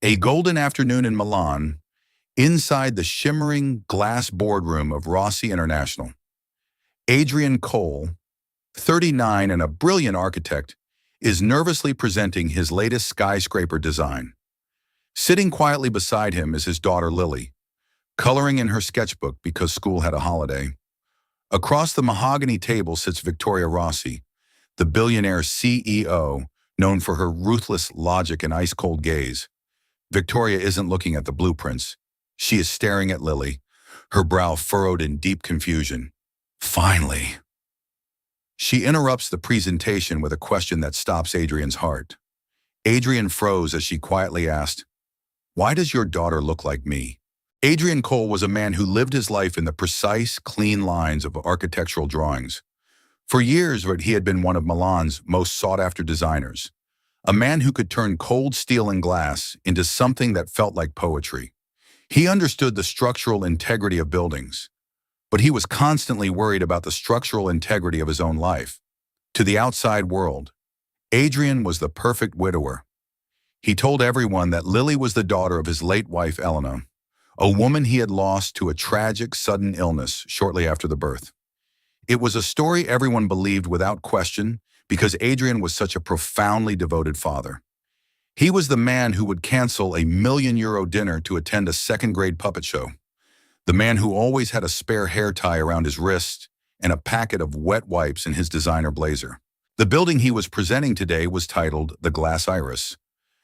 A golden afternoon in Milan, inside the shimmering glass boardroom of Rossi International. Adrian Cole, 39 and a brilliant architect, is nervously presenting his latest skyscraper design. Sitting quietly beside him is his daughter Lily, coloring in her sketchbook because school had a holiday. Across the mahogany table sits Victoria Rossi, the billionaire CEO, known for her ruthless logic and ice-cold gaze. Victoria isn't looking at the blueprints. She is staring at Lily, her brow furrowed in deep confusion. Finally. She interrupts the presentation with a question that stops Adrian's heart. Adrian froze as she quietly asked, "Why does your daughter look like me?" Adrian Cole was a man who lived his life in the precise, clean lines of architectural drawings. For years, he had been one of Milan's most sought-after designers, a man who could turn cold steel and glass into something that felt like poetry. He understood the structural integrity of buildings, but he was constantly worried about the structural integrity of his own life. To the outside world, Adrian was the perfect widower. He told everyone that Lily was the daughter of his late wife, Elena, a woman he had lost to a tragic, sudden illness shortly after the birth. It was a story everyone believed without question because Adrian was such a profoundly devoted father. He was the man who would cancel a €1,000,000 dinner to attend a second-grade puppet show, the man who always had a spare hair tie around his wrist and a packet of wet wipes in his designer blazer. The building he was presenting today was titled the Glass Iris,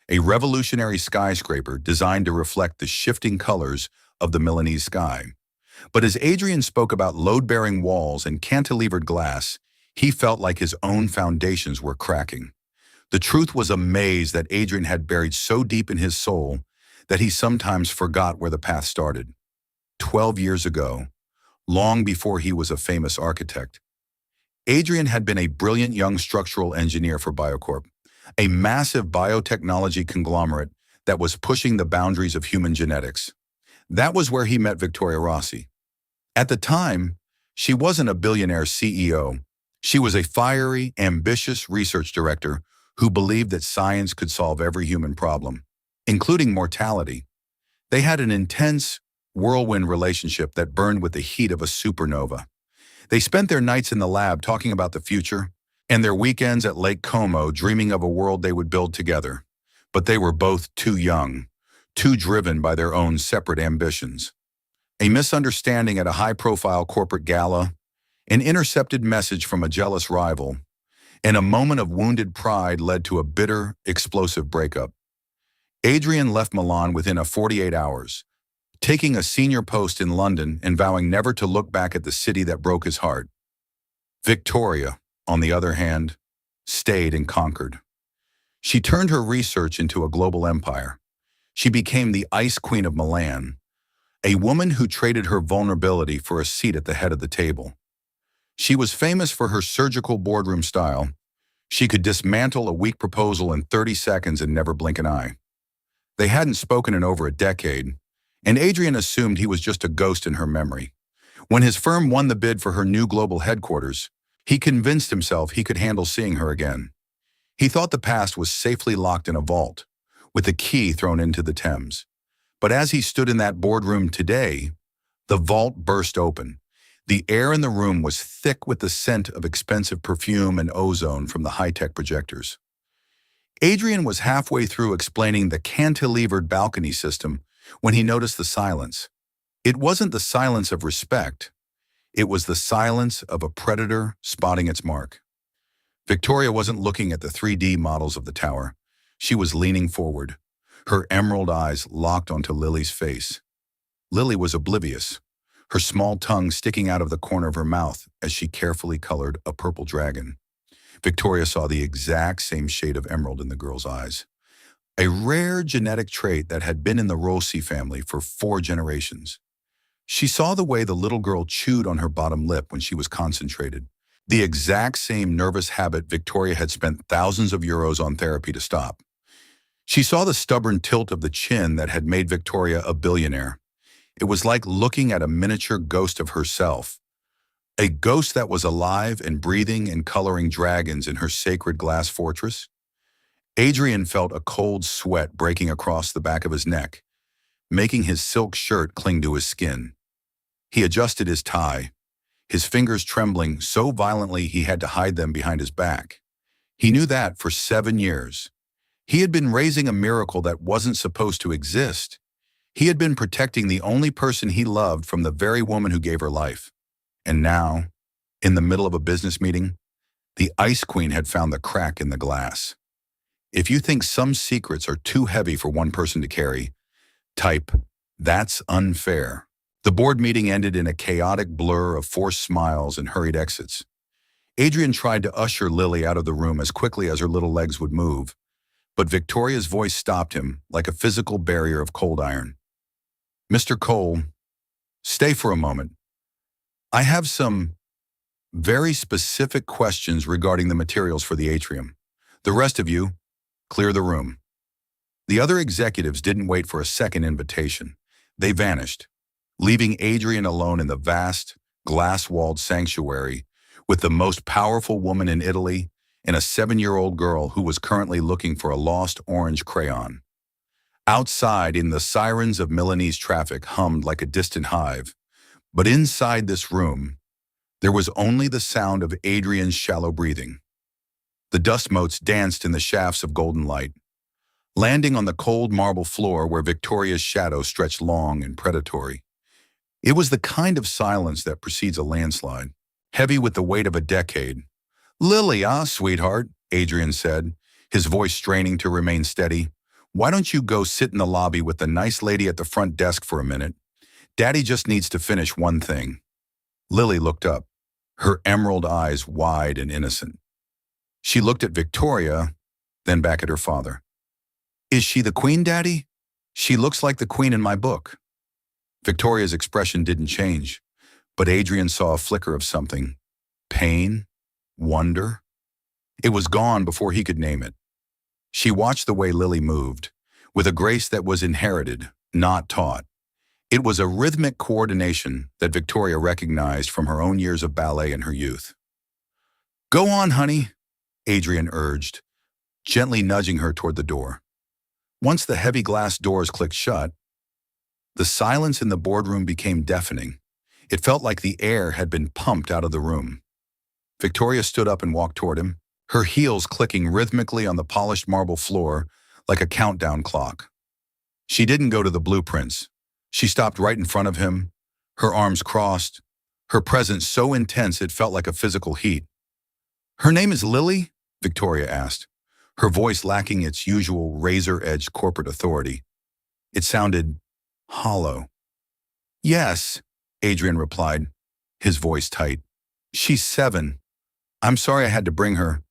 a revolutionary skyscraper designed to reflect the shifting colors of the Milanese sky. But as Adrian spoke about load-bearing walls and cantilevered glass, he felt like his own foundations were cracking. The truth was a maze that Adrian had buried so deep in his soul that he sometimes forgot where the path started. 12 years ago, long before he was a famous architect, Adrian had been a brilliant young structural engineer for Biocorp, a massive biotechnology conglomerate that was pushing the boundaries of human genetics. That was where he met Victoria Rossi. At the time, she wasn't a billionaire CEO. She was a fiery, ambitious research director who believed that science could solve every human problem, including mortality. They had an intense, whirlwind relationship that burned with the heat of a supernova. They spent their nights in the lab talking about the future, and their weekends at Lake Como dreaming of a world they would build together. But they were both too young, too driven by their own separate ambitions. A misunderstanding at a high-profile corporate gala, an intercepted message from a jealous rival, and a moment of wounded pride led to a bitter, explosive breakup. Adrian left Milan within 48 hours, taking a senior post in London and vowing never to look back at the city that broke his heart. Victoria, on the other hand, stayed and conquered. She turned her research into a global empire. She became the Ice Queen of Milan, a woman who traded her vulnerability for a seat at the head of the table. She was famous for her surgical boardroom style. She could dismantle a weak proposal in 30 seconds and never blink an eye. They hadn't spoken in over a decade, and Adrian assumed he was just a ghost in her memory. When his firm won the bid for her new global headquarters, he convinced himself he could handle seeing her again. He thought the past was safely locked in a vault, with the key thrown into the Thames. But as he stood in that boardroom today, the vault burst open. The air in the room was thick with the scent of expensive perfume and ozone from the high-tech projectors. Adrian was halfway through explaining the cantilevered balcony system when he noticed the silence. It wasn't the silence of respect. It was the silence of a predator spotting its mark. Victoria wasn't looking at the 3D models of the tower. She was leaning forward, her emerald eyes locked onto Lily's face. Lily was oblivious, her small tongue sticking out of the corner of her mouth as she carefully colored a purple dragon. Victoria saw the exact same shade of emerald in the girl's eyes, a rare genetic trait that had been in the Rossi family for 4 generations. She saw the way the little girl chewed on her bottom lip when she was concentrated, the exact same nervous habit Victoria had spent thousands of euros on therapy to stop. She saw the stubborn tilt of the chin that had made Victoria a billionaire. It was like looking at a miniature ghost of herself, a ghost that was alive and breathing and coloring dragons in her sacred glass fortress. Adrian felt a cold sweat breaking across the back of his neck, making his silk shirt cling to his skin. He adjusted his tie, his fingers trembling so violently he had to hide them behind his back. He knew that for 7 years. He had been raising a miracle that wasn't supposed to exist. He had been protecting the only person he loved from the very woman who gave her life. And now, in the middle of a business meeting, the Ice Queen had found the crack in the glass. If you think some secrets are too heavy for one person to carry, type, "That's unfair." The board meeting ended in a chaotic blur of forced smiles and hurried exits. Adrian tried to usher Lily out of the room as quickly as her little legs would move, but Victoria's voice stopped him like a physical barrier of cold iron. "Mr. Cole, stay for a moment. I have some very specific questions regarding the materials for the atrium. The rest of you, clear the room." The other executives didn't wait for a second invitation. They vanished, leaving Adrian alone in the vast, glass-walled sanctuary with the most powerful woman in Italy and a 7-year-old girl who was currently looking for a lost orange crayon. Outside, the sirens of Milanese traffic hummed like a distant hive, but inside this room, there was only the sound of Adrian's shallow breathing. The dust motes danced in the shafts of golden light, landing on the cold marble floor where Victoria's shadow stretched long and predatory. It was the kind of silence that precedes a landslide, heavy with the weight of a decade. "Lily, sweetheart," Adrian said, his voice straining to remain steady. "Why don't you go sit in the lobby with the nice lady at the front desk for a minute? Daddy just needs to finish one thing." Lily looked up, her emerald eyes wide and innocent. She looked at Victoria, then back at her father. "Is she the queen, Daddy? She looks like the queen in my book." Victoria's expression didn't change, but Adrian saw a flicker of something. Pain? Wonder? It was gone before he could name it. She watched the way Lily moved, with a grace that was inherited, not taught. It was a rhythmic coordination that Victoria recognized from her own years of ballet in her youth. "Go on, honey," Adrian urged, gently nudging her toward the door. Once the heavy glass doors clicked shut, the silence in the boardroom became deafening. It felt like the air had been pumped out of the room. Victoria stood up and walked toward him, her heels clicking rhythmically on the polished marble floor like a countdown clock. She didn't go to the blueprints. She stopped right in front of him, her arms crossed, her presence so intense it felt like a physical heat. "Her name is Lily?" Victoria asked, her voice lacking its usual razor-edged corporate authority. It sounded hollow. "Yes," Adrian replied, his voice tight. "She's 7. I'm sorry I had to bring her.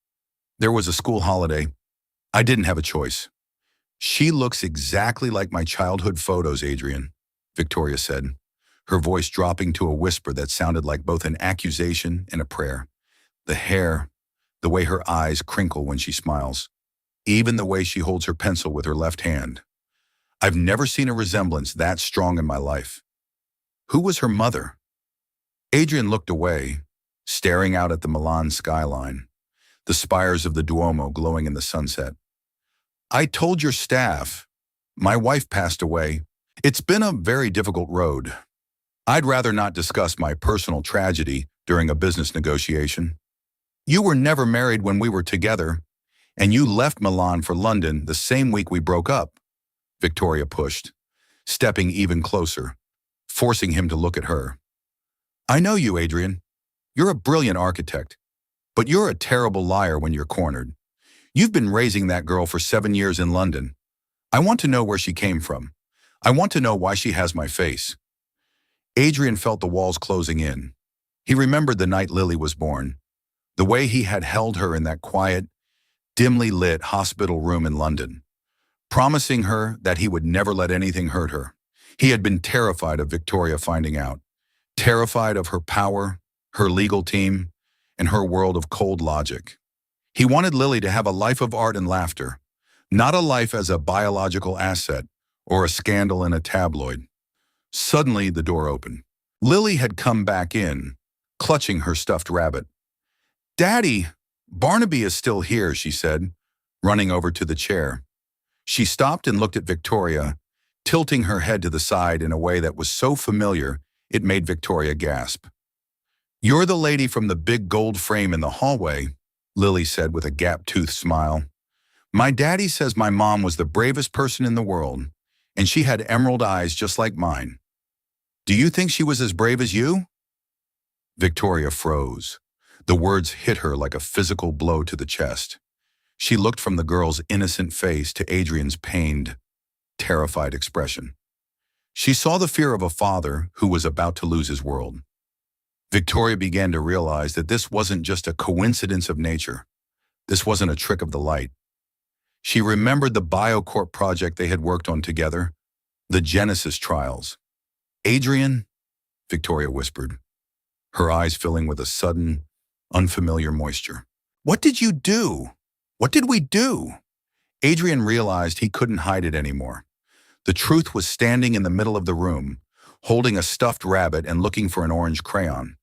There was a school holiday. I didn't have a choice." "She looks exactly like my childhood photos, Adrian," Victoria said, her voice dropping to a whisper that sounded like both an accusation and a prayer. The hair, the way her eyes crinkle when she smiles, even the way she holds her pencil with her left hand. I've never seen a resemblance that strong in my life. Who was her mother? Adrian looked away, staring out at the Milan skyline, the spires of the Duomo glowing in the sunset. "I told your staff. My wife passed away. It's been a very difficult road. I'd rather not discuss my personal tragedy during a business negotiation. You were never married when we were together, and you left Milan for London the same week we broke up," Victoria pushed, stepping even closer, forcing him to look at her. "I know you, Adrian. You're a brilliant architect, but you're a terrible liar when you're cornered. You've been raising that girl for 7 years in London. I want to know where she came from. I want to know why she has my face." Adrian felt the walls closing in. He remembered the night Lily was born, the way he had held her in that quiet, dimly lit hospital room in London, promising her that he would never let anything hurt her. He had been terrified of Victoria finding out, terrified of her power, her legal team, and her world of cold logic. He wanted Lily to have a life of art and laughter, not a life as a biological asset or a scandal in a tabloid. Suddenly, the door opened. Lily had come back in, clutching her stuffed rabbit. "Daddy, Barnaby is still here," she said, running over to the chair. She stopped and looked at Victoria, tilting her head to the side in a way that was so familiar it made Victoria gasp. "You're the lady from the big gold frame in the hallway," Lily said with a gap-toothed smile. "My daddy says my mom was the bravest person in the world, and she had emerald eyes just like mine. Do you think she was as brave as you?" Victoria froze. The words hit her like a physical blow to the chest. She looked from the girl's innocent face to Adrian's pained, terrified expression. She saw the fear of a father who was about to lose his world. Victoria began to realize that this wasn't just a coincidence of nature. This wasn't a trick of the light. She remembered the BioCorp project they had worked on together, the Genesis trials. "Adrian," Victoria whispered, her eyes filling with a sudden, unfamiliar moisture. "What did you do? What did we do?" Adrian realized he couldn't hide it anymore. The truth was standing in the middle of the room, holding a stuffed rabbit and looking for an orange crayon.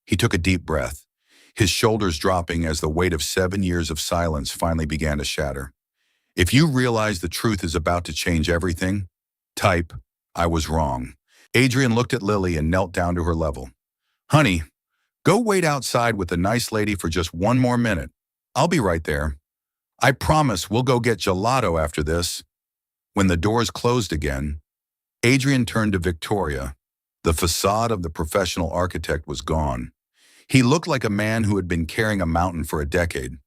He took a deep breath, his shoulders dropping as the weight of 7 years of silence finally began to shatter. "If you realize the truth is about to change everything, type, 'I was wrong.'" Adrian looked at Lily and knelt down to her level. "Honey, go wait outside with the nice lady for just one more minute. I'll be right there. I promise we'll go get gelato after this." When the doors closed again, Adrian turned to Victoria. The facade of the professional architect was gone. He looked like a man who had been carrying a mountain for a decade.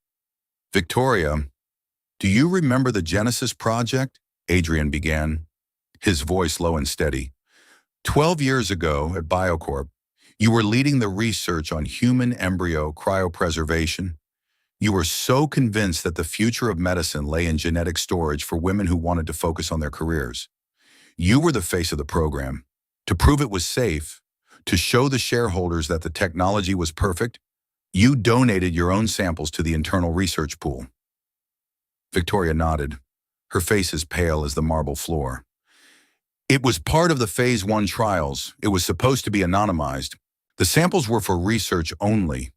"Victoria, do you remember the Genesis project?" Adrian began, his voice low and steady. 12 years ago at BioCorp, you were leading the research on human embryo cryopreservation. You were so convinced that the future of medicine lay in genetic storage for women who wanted to focus on their careers. You were the face of the program. To prove it was safe, to show the shareholders that the technology was perfect, you donated your own samples to the internal research pool. Victoria nodded, her face as pale as the marble floor. "It was part of the Phase 1 trials. It was supposed to be anonymized. The samples were for research only,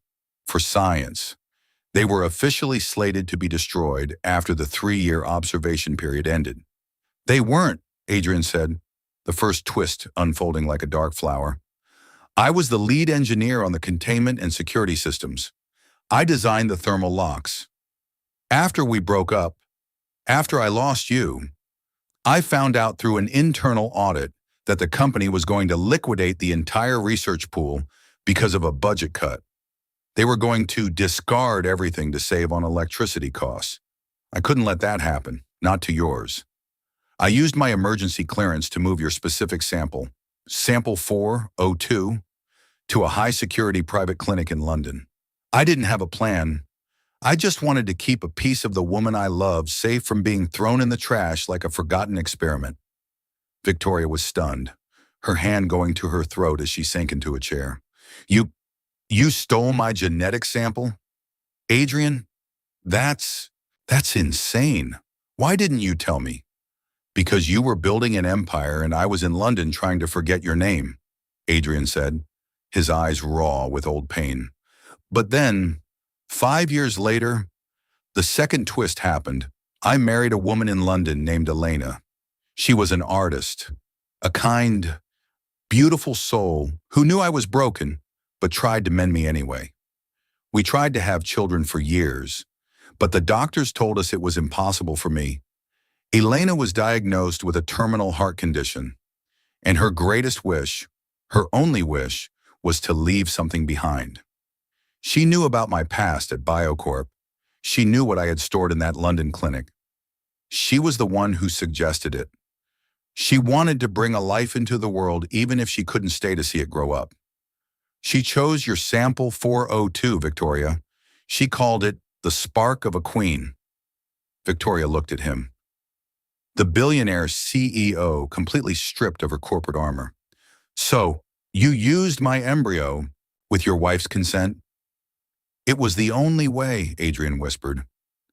for science. They were officially slated to be destroyed after the 3-year observation period ended." "They weren't," Adrian said, the first twist unfolding like a dark flower. "I was the lead engineer on the containment and security systems. I designed the thermal locks. After we broke up, after I lost you, I found out through an internal audit that the company was going to liquidate the entire research pool because of a budget cut. They were going to discard everything to save on electricity costs. I couldn't let that happen, not to yours. I used my emergency clearance to move your specific sample, sample 402, to a high-security private clinic in London. I didn't have a plan. I just wanted to keep a piece of the woman I loved safe from being thrown in the trash like a forgotten experiment." Victoria was stunned, her hand going to her throat as she sank into a chair. You stole my genetic sample? Adrian, that's insane. Why didn't you tell me?" "Because you were building an empire and I was in London trying to forget your name," Adrian said, his eyes raw with old pain. "But then, 5 years later, the second twist happened. I married a woman in London named Elena. She was an artist, a kind, beautiful soul who knew I was broken, but tried to mend me anyway. We tried to have children for years, but the doctors told us it was impossible for me. Elena was diagnosed with a terminal heart condition, and her greatest wish, her only wish, was to leave something behind. She knew about my past at BioCorp. She knew what I had stored in that London clinic. She was the one who suggested it. She wanted to bring a life into the world even if she couldn't stay to see it grow up. She chose your sample 402, Victoria. She called it the spark of a queen." Victoria looked at him. The billionaire CEO, completely stripped of her corporate armor. "So, you used my embryo with your wife's consent?" "It was the only way," Adrian whispered,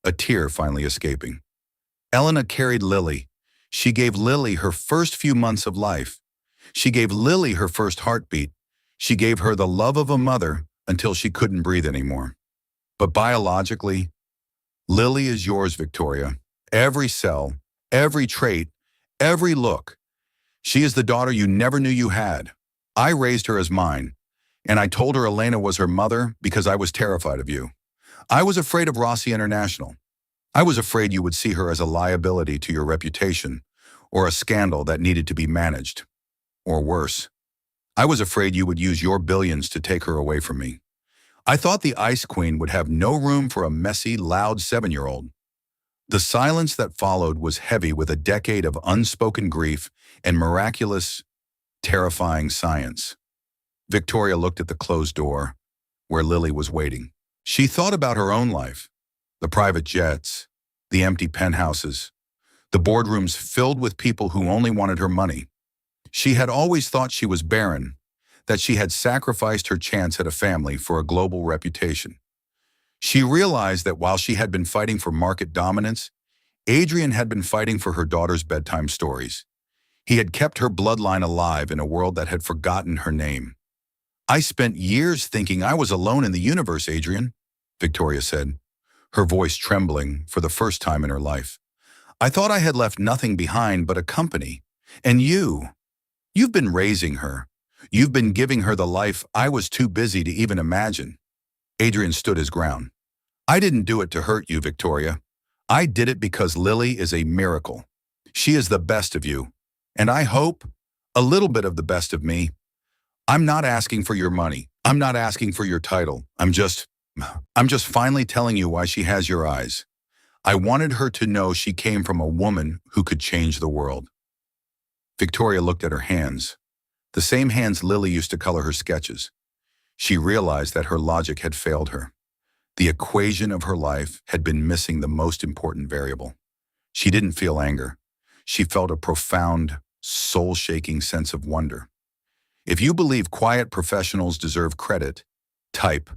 a tear finally escaping. "Elena carried Lily. She gave Lily her first few months of life. She gave Lily her first heartbeat. She gave her the love of a mother until she couldn't breathe anymore. But biologically, Lily is yours, Victoria. Every cell, every trait, every look. She is the daughter you never knew you had. I raised her as mine, and I told her Elena was her mother because I was terrified of you. I was afraid of Rossi International. I was afraid you would see her as a liability to your reputation, or a scandal that needed to be managed. Or worse, I was afraid you would use your billions to take her away from me. I thought the Ice Queen would have no room for a messy, loud 7-year-old. The silence that followed was heavy with a decade of unspoken grief and miraculous, terrifying science. Victoria looked at the closed door, where Lily was waiting. She thought about her own life, the private jets, the empty penthouses, the boardrooms filled with people who only wanted her money. She had always thought she was barren, that she had sacrificed her chance at a family for a global reputation. She realized that while she had been fighting for market dominance, Adrian had been fighting for her daughter's bedtime stories. He had kept her bloodline alive in a world that had forgotten her name. I spent years thinking I was alone in the universe, Adrian, Victoria said, her voice trembling for the first time in her life. I thought I had left nothing behind but a company. And you've been raising her. You've been giving her the life I was too busy to even imagine. Adrian stood his ground. I didn't do it to hurt you, Victoria. I did it because Lily is a miracle. She is the best of you. And I hope a little bit of the best of me. I'm not asking for your money. I'm not asking for your title. I'm just finally telling you why she has your eyes. I wanted her to know she came from a woman who could change the world. Victoria looked at her hands, the same hands Lily used to color her sketches. She realized that her logic had failed her. The equation of her life had been missing the most important variable. She didn't feel anger. She felt a profound, soul-shaking sense of wonder. If you believe quiet professionals deserve credit, type,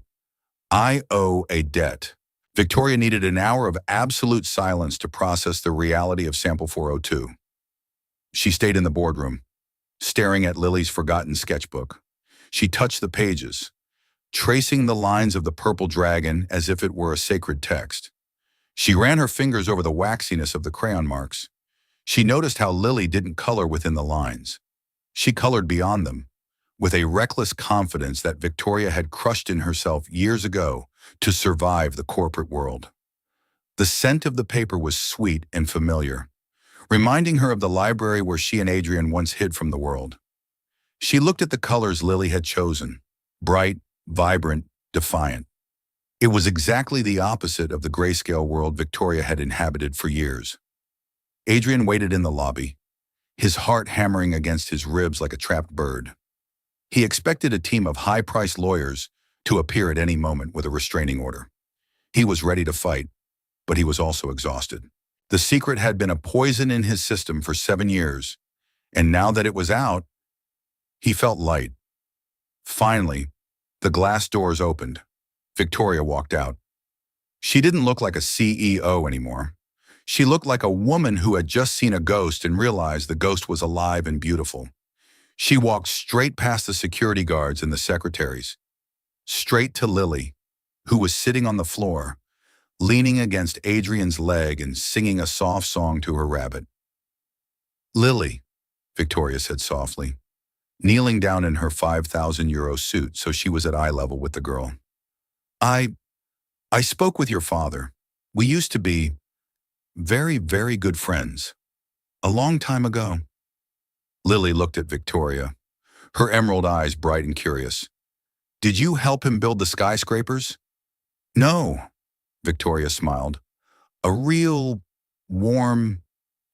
I owe a debt. Victoria needed an hour of absolute silence to process the reality of Sample 402. She stayed in the boardroom, staring at Lily's forgotten sketchbook. She touched the pages, tracing the lines of the purple dragon as if it were a sacred text. She ran her fingers over the waxiness of the crayon marks. She noticed how Lily didn't color within the lines. She colored beyond them, with a reckless confidence that Victoria had crushed in herself years ago to survive the corporate world. The scent of the paper was sweet and familiar, reminding her of the library where she and Adrian once hid from the world. She looked at the colors Lily had chosen, bright, vibrant, defiant. It was exactly the opposite of the grayscale world Victoria had inhabited for years. Adrian waited in the lobby, his heart hammering against his ribs like a trapped bird. He expected a team of high-priced lawyers to appear at any moment with a restraining order. He was ready to fight, but he was also exhausted. The secret had been a poison in his system for 7 years, and now that it was out, he felt light. Finally, the glass doors opened. Victoria walked out. She didn't look like a CEO anymore. She looked like a woman who had just seen a ghost and realized the ghost was alive and beautiful. She walked straight past the security guards and the secretaries, straight to Lily, who was sitting on the floor, leaning against Adrian's leg and singing a soft song to her rabbit. Lily, Victoria said softly, kneeling down in her 5,000 euro suit so she was at eye level with the girl. I spoke with your father. We used to be very, very good friends. A long time ago. Lily looked at Victoria, her emerald eyes bright and curious. Did you help him build the skyscrapers? No, Victoria smiled. A real, warm,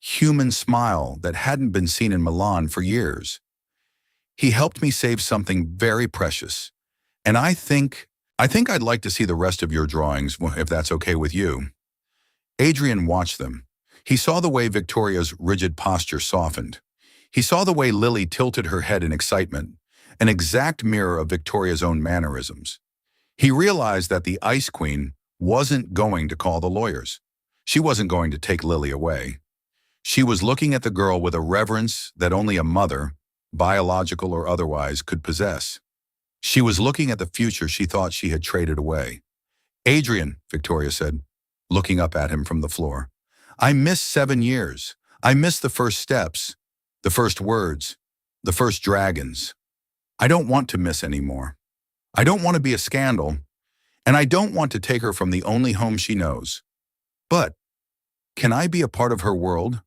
human smile that hadn't been seen in Milan for years. He helped me save something very precious, and I think I'd like to see the rest of your drawings, if that's okay with you. Adrian watched them. He saw the way Victoria's rigid posture softened. He saw the way Lily tilted her head in excitement, an exact mirror of Victoria's own mannerisms. He realized that the Ice Queen wasn't going to call the lawyers. She wasn't going to take Lily away. She was looking at the girl with a reverence that only a mother, biological or otherwise, could possess. She was looking at the future she thought she had traded away. Adrian, Victoria said, looking up at him from the floor. I miss 7 years. I miss the first steps, the first words, the first dragons. I don't want to miss anymore. I don't want to be a scandal, and I don't want to take her from the only home she knows. But can I be a part of her world?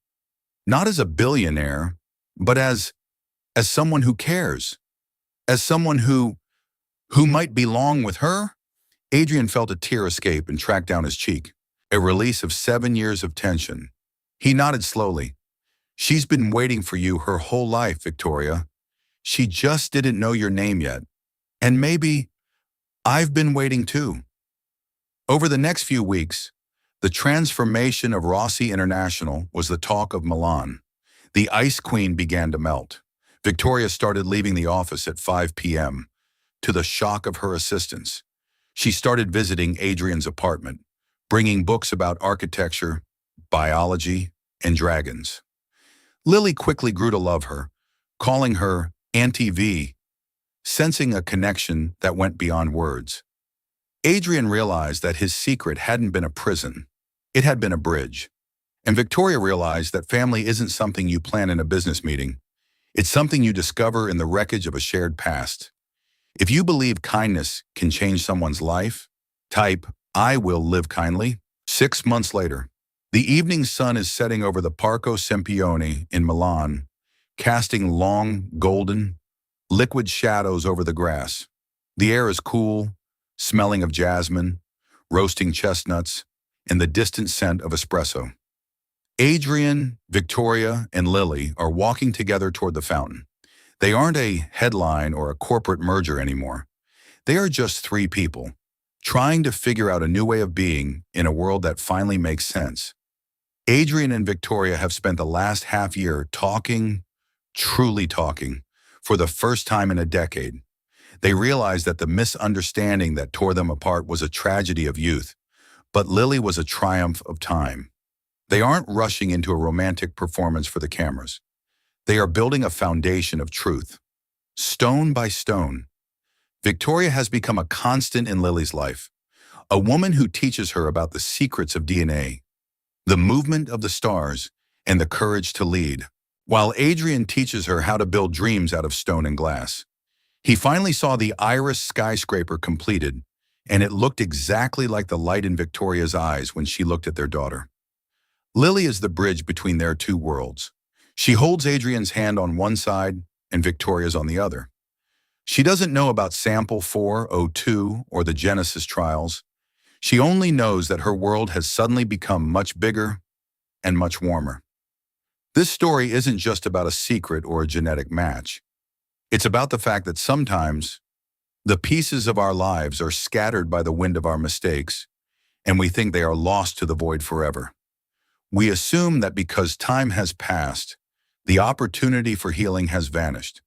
Not as a billionaire, but as someone who cares, as someone who might belong with her? Adrian felt a tear escape and track down his cheek, a release of 7 years of tension. He nodded slowly. She's been waiting for you her whole life, Victoria. She just didn't know your name yet. And maybe I've been waiting too. Over the next few weeks, the transformation of Rossi International was the talk of Milan. The Ice Queen began to melt. Victoria started leaving the office at 5 p.m. To the shock of her assistants. She started visiting Adrian's apartment, bringing books about architecture, biology, and dragons. Lily quickly grew to love her, calling her Auntie V, sensing a connection that went beyond words. Adrian realized that his secret hadn't been a prison. It had been a bridge. And Victoria realized that family isn't something you plan in a business meeting. It's something you discover in the wreckage of a shared past. If you believe kindness can change someone's life, type, I will live kindly. 6 months later, the evening sun is setting over the Parco Sempione in Milan, casting long, golden, liquid shadows over the grass. The air is cool, smelling of jasmine, roasting chestnuts, and the distant scent of espresso. Adrian, Victoria, and Lily are walking together toward the fountain. They aren't a headline or a corporate merger anymore. They are just three people, trying to figure out a new way of being in a world that finally makes sense. Adrian and Victoria have spent the last half year talking, truly talking, for the first time in a decade. They realized that the misunderstanding that tore them apart was a tragedy of youth, but Lily was a triumph of time. They aren't rushing into a romantic performance for the cameras. They are building a foundation of truth. Stone by stone, Victoria has become a constant in Lily's life, a woman who teaches her about the secrets of DNA, the movement of the stars, and the courage to lead, while Adrian teaches her how to build dreams out of stone and glass. He finally saw the Iris skyscraper completed, and it looked exactly like the light in Victoria's eyes when she looked at their daughter. Lily is the bridge between their two worlds. She holds Adrian's hand on one side and Victoria's on the other. She doesn't know about Sample 402 or the Genesis trials. She only knows that her world has suddenly become much bigger and much warmer. This story isn't just about a secret or a genetic match. It's about the fact that sometimes the pieces of our lives are scattered by the wind of our mistakes, and we think they are lost to the void forever. We assume that because time has passed, the opportunity for healing has vanished.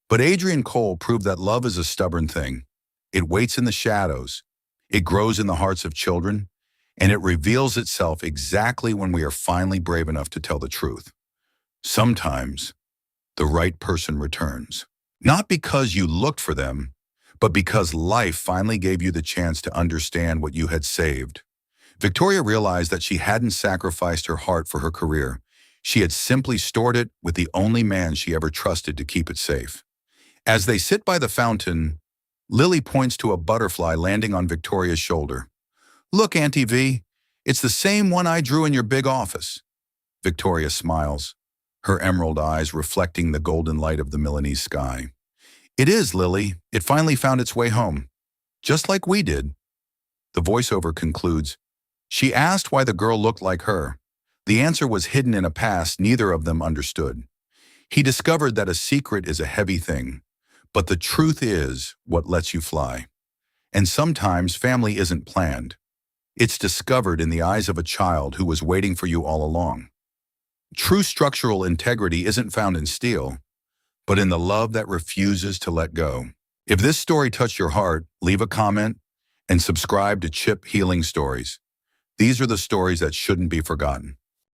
But Adrian Cole proved that love is a stubborn thing. It waits in the shadows, it grows in the hearts of children, and it reveals itself exactly when we are finally brave enough to tell the truth. Sometimes, the right person returns. Not because you looked for them, but because life finally gave you the chance to understand what you had saved. Victoria realized that she hadn't sacrificed her heart for her career. She had simply stored it with the only man she ever trusted to keep it safe. As they sit by the fountain, Lily points to a butterfly landing on Victoria's shoulder. Look, Auntie V, it's the same one I drew in your big office. Victoria smiles, her emerald eyes reflecting the golden light of the Milanese sky. It is, Lily. It finally found its way home. Just like we did. The voiceover concludes, she asked why the girl looked like her. The answer was hidden in a past neither of them understood. He discovered that a secret is a heavy thing, but the truth is what lets you fly. And sometimes family isn't planned. It's discovered in the eyes of a child who was waiting for you all along. True structural integrity isn't found in steel, but in the love that refuses to let go. If this story touched your heart, leave a comment and subscribe to Chip Healing Stories. These are the stories that shouldn't be forgotten.